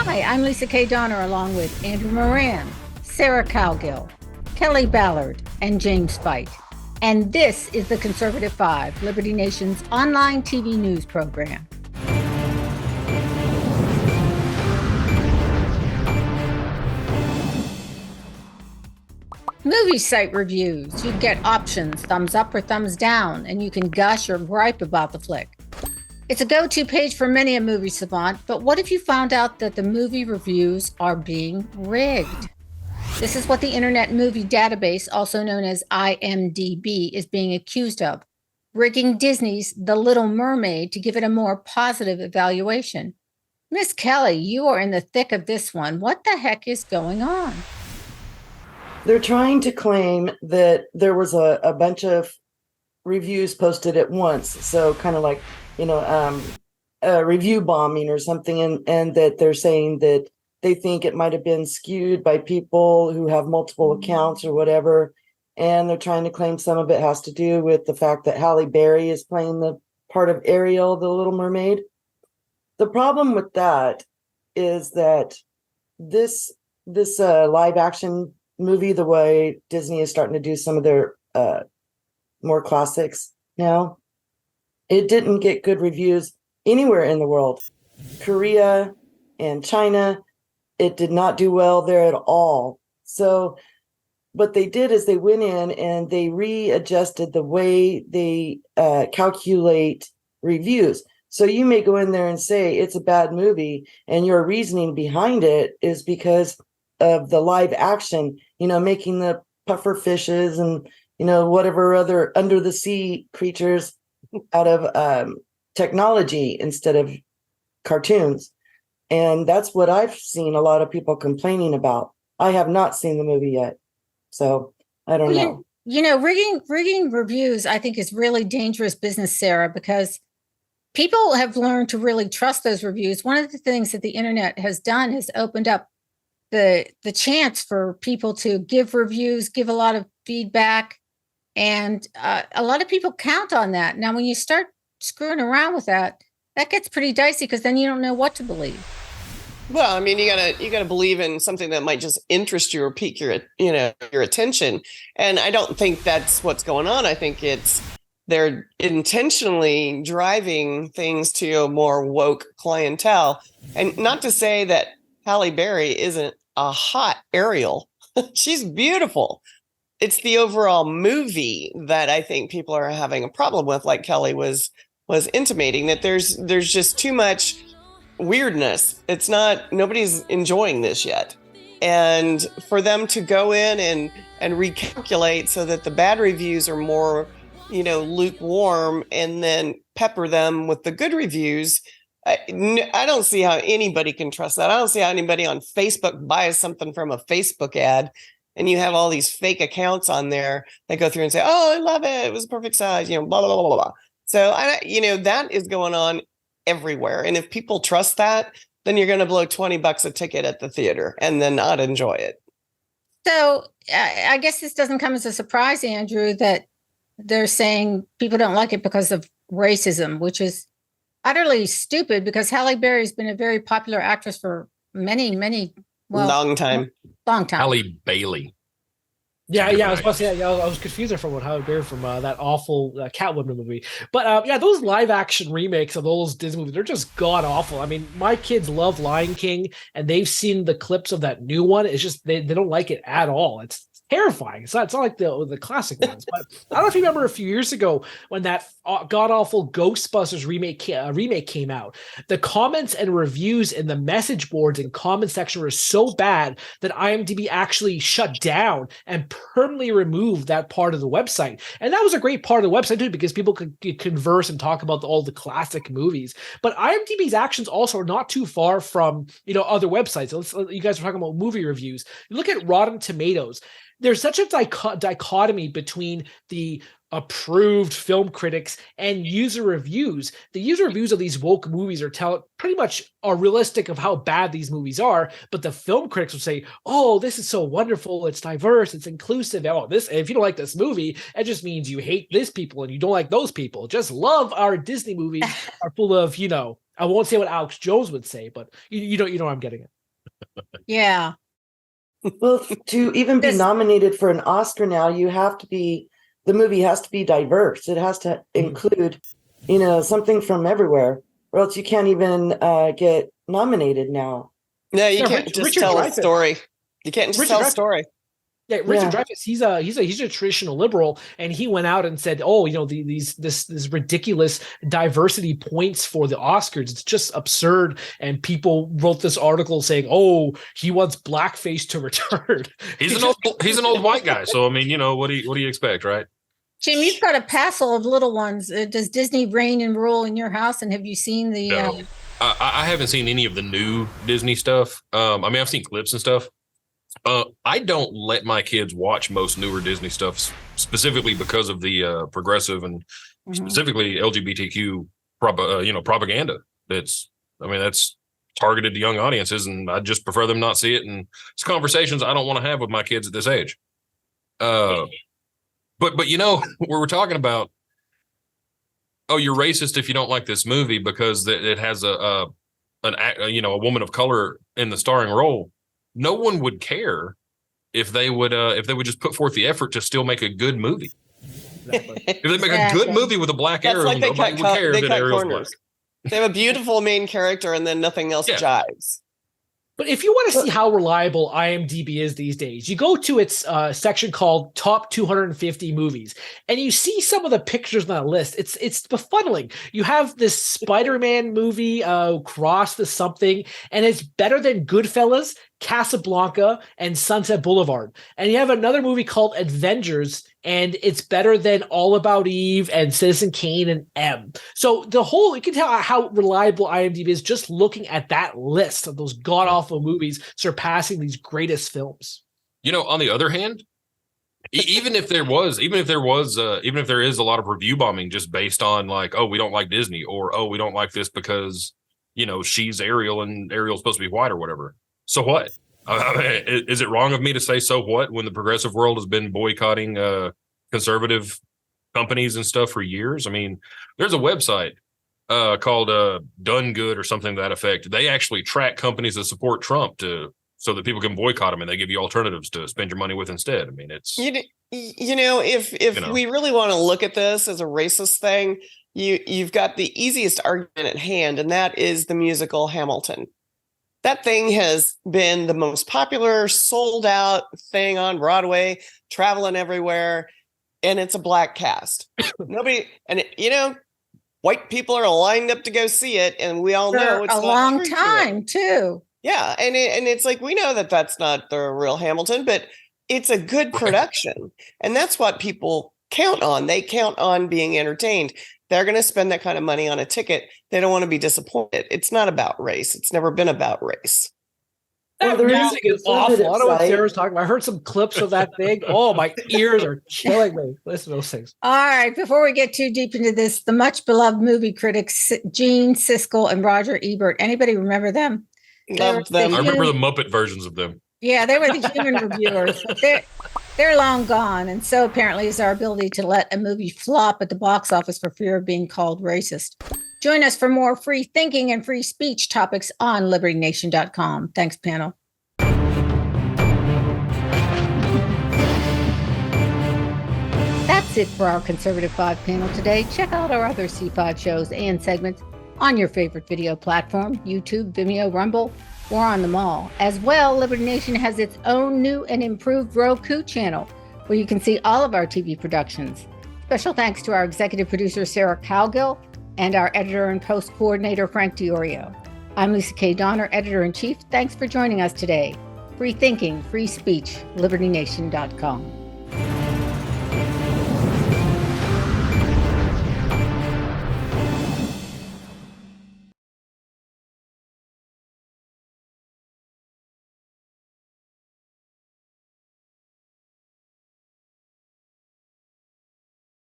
Hi, I'm Lisa K. Donner, along with Andrew Moran, Sarah Cowgill, Kelly Ballard, and James Fight. And this is the Conservative Five, Liberty Nation's online TV news program. Movie site reviews. You get options, thumbs up or thumbs down, and you can gush or gripe about the flick. It's a go-to page for many a movie savant, but what if you found out that the movie reviews are being rigged? This is what the Internet Movie Database, also known as IMDb, is being accused of, rigging Disney's The Little Mermaid to give it a more positive evaluation. Miss Kelly, you are in the thick of this one. What the heck is going on? They're trying to claim that there was a bunch of reviews posted at once. So kind of like, a review bombing or something. And that they're saying that they think it might have been skewed by people who have multiple accounts or whatever. And they're trying to claim some of it has to do with the fact that Halle Berry is playing the part of Ariel, the Little Mermaid. The problem with that is that this live action movie, the way Disney is starting to do some of their more classics now, it didn't get good reviews anywhere in the world. Korea and China, it did not do well there at all. So what they did is they went in and they readjusted the way they calculate reviews. So you may go in there and say it's a bad movie, and your reasoning behind it is because of the live action, making the puffer fishes and, whatever other under the sea creatures out of technology instead of cartoons. And that's what I've seen a lot of people complaining about. I have not seen the movie yet, so I don't know. Rigging reviews, I think, is really dangerous business, Sarah, because people have learned to really trust those reviews. One of the things that the internet has done is opened up the chance for people to give reviews, give a lot of feedback, and a lot of people count on that. Now, when you start screwing around with that, that gets pretty dicey because then you don't know what to believe. Well, I mean, you gotta believe in something that might just interest you or pique your attention. And I don't think that's what's going on. I think they're intentionally driving things to a more woke clientele. And not to say that Halle Berry isn't a hot Ariel. She's beautiful. It's the overall movie that I think people are having a problem with, like Kelly was intimating, that there's just too much weirdness. It's not, nobody's enjoying this yet. And for them to go in and recalculate so that the bad reviews are more, lukewarm, and then pepper them with the good reviews, I don't see how anybody can trust that. I don't see how anybody on Facebook buys something from a Facebook ad, and you have all these fake accounts on there that go through and say, "Oh, I love it. It was a perfect size," blah, blah, blah, blah, blah. So that is going on everywhere. And if people trust that, then you're going to blow $20 a ticket at the theater and then not enjoy it. So I guess this doesn't come as a surprise, Andrew, that they're saying people don't like it because of racism, which is utterly stupid because Halle Berry has been a very popular actress for many, long time. Halle Bailey. Yeah, I was about to say, I was confused from what Halle Berry from that awful Catwoman movie. But those live action remakes of those Disney movies, they're just god awful. I mean, my kids love Lion King, and they've seen the clips of that new one. It's just they don't like it at all. It's terrifying. It's not like the classic ones. But I don't know if you remember a few years ago when that god awful Ghostbusters remake came out. The comments and reviews in the message boards and comment section were so bad that IMDb actually shut down and permanently removed that part of the website. And that was a great part of the website too, because people could converse and talk about all the classic movies. But IMDb's actions also are not too far from other websites. You guys are talking about movie reviews. You look at Rotten Tomatoes. There's such a dichotomy between the approved film critics and user reviews. The user reviews of these woke movies pretty much are realistic of how bad these movies are, but the film critics will say, "Oh, this is so wonderful, it's diverse, it's inclusive. Oh, this, if you don't like this movie, it just means you hate this people and you don't like those people. Just love our Disney movies are full of, I won't say what Alex Jones would say, but you know what I'm getting at." Yeah. Well, to even be This- nominated for an Oscar now, the movie has to be diverse. It has to include, something from everywhere, or else you can't even get nominated now. No, you Yeah, can't just Richard tell a Dreyfuss. story. You can't just tell a story. Yeah, Richard Dreyfuss, he's a traditional liberal, and he went out and said, "Oh, this ridiculous diversity points for the Oscars. It's just absurd." And people wrote this article saying, "Oh, he wants blackface to return." He's an old white guy, so I mean, what do you expect, right? Jim, you've got a passel of little ones. Does Disney reign and rule in your house? And have you seen the? No. I haven't seen any of the new Disney stuff. I mean, I've seen clips and stuff. I don't let my kids watch most newer Disney stuff specifically because of the progressive and specifically LGBTQ propaganda. That's targeted to young audiences, and I just prefer them not see it. And it's conversations I don't want to have with my kids at this age. But we're talking about, oh, you're racist if you don't like this movie because it has a woman of color in the starring role. No one would care if they would just put forth the effort to still make a good movie. Exactly. If they make a good movie with a black Ariel, like nobody would care that Ariel's black. They have a beautiful main character and then nothing else jives. But if you want to see how reliable IMDb is these days, you go to its section called Top 250 Movies, and you see some of the pictures on that list. It's befuddling. You have this Spider-Man movie, Cross the Something, and it's better than Goodfellas, Casablanca, and Sunset Boulevard. And you have another movie called Avengers, and it's better than All About Eve and Citizen Kane and M. So you can tell how reliable IMDb is just looking at that list of those god-awful movies surpassing these greatest films. On the other hand, even if there is a lot of review bombing just based on like, oh, we don't like Disney, or oh, we don't like this because she's Ariel and Ariel's supposed to be white or whatever. So what? Is it wrong of me to say so what when the progressive world has been boycotting conservative companies and stuff for years? I mean, there's a website called Done Good or something to that effect. They actually track companies that support Trump so that people can boycott them, and they give you alternatives to spend your money with instead. I mean, it's if we really want to look at this as a racist thing, you've got the easiest argument at hand, and that is the musical Hamilton. That thing has been the most popular, sold out thing on Broadway, traveling everywhere, and it's a black cast. White people are lined up to go see it, and we all know it's a long time too. Yeah, and it's like we know that that's not the real Hamilton, but it's a good production, and that's what people count on. They count on being entertained. They're going to spend that kind of money on a ticket. They don't want to be disappointed. It's not about race. It's never been about race. That music is awful. I don't know what Sarah's talking about. I heard some clips of that thing. Oh, my ears are killing me. Listen to those things. All right. Before we get too deep into this, the much beloved movie critics, Gene Siskel and Roger Ebert. Anybody remember them? Love them. I remember the Muppet versions of them. Yeah, they were the human reviewers. But they're long gone. And so apparently is our ability to let a movie flop at the box office for fear of being called racist. Join us for more free thinking and free speech topics on LibertyNation.com. Thanks, panel. That's it for our Conservative 5 panel today. Check out our other C5 shows and segments on your favorite video platform, YouTube, Vimeo, Rumble, or on them all. As well, Liberty Nation has its own new and improved Roku channel where you can see all of our TV productions. Special thanks to our executive producer, Sarah Cowgill, and our editor and post coordinator, Frank Diorio. I'm Lisa K. Donner, editor-in-chief. Thanks for joining us today. Free thinking, free speech, LibertyNation.com.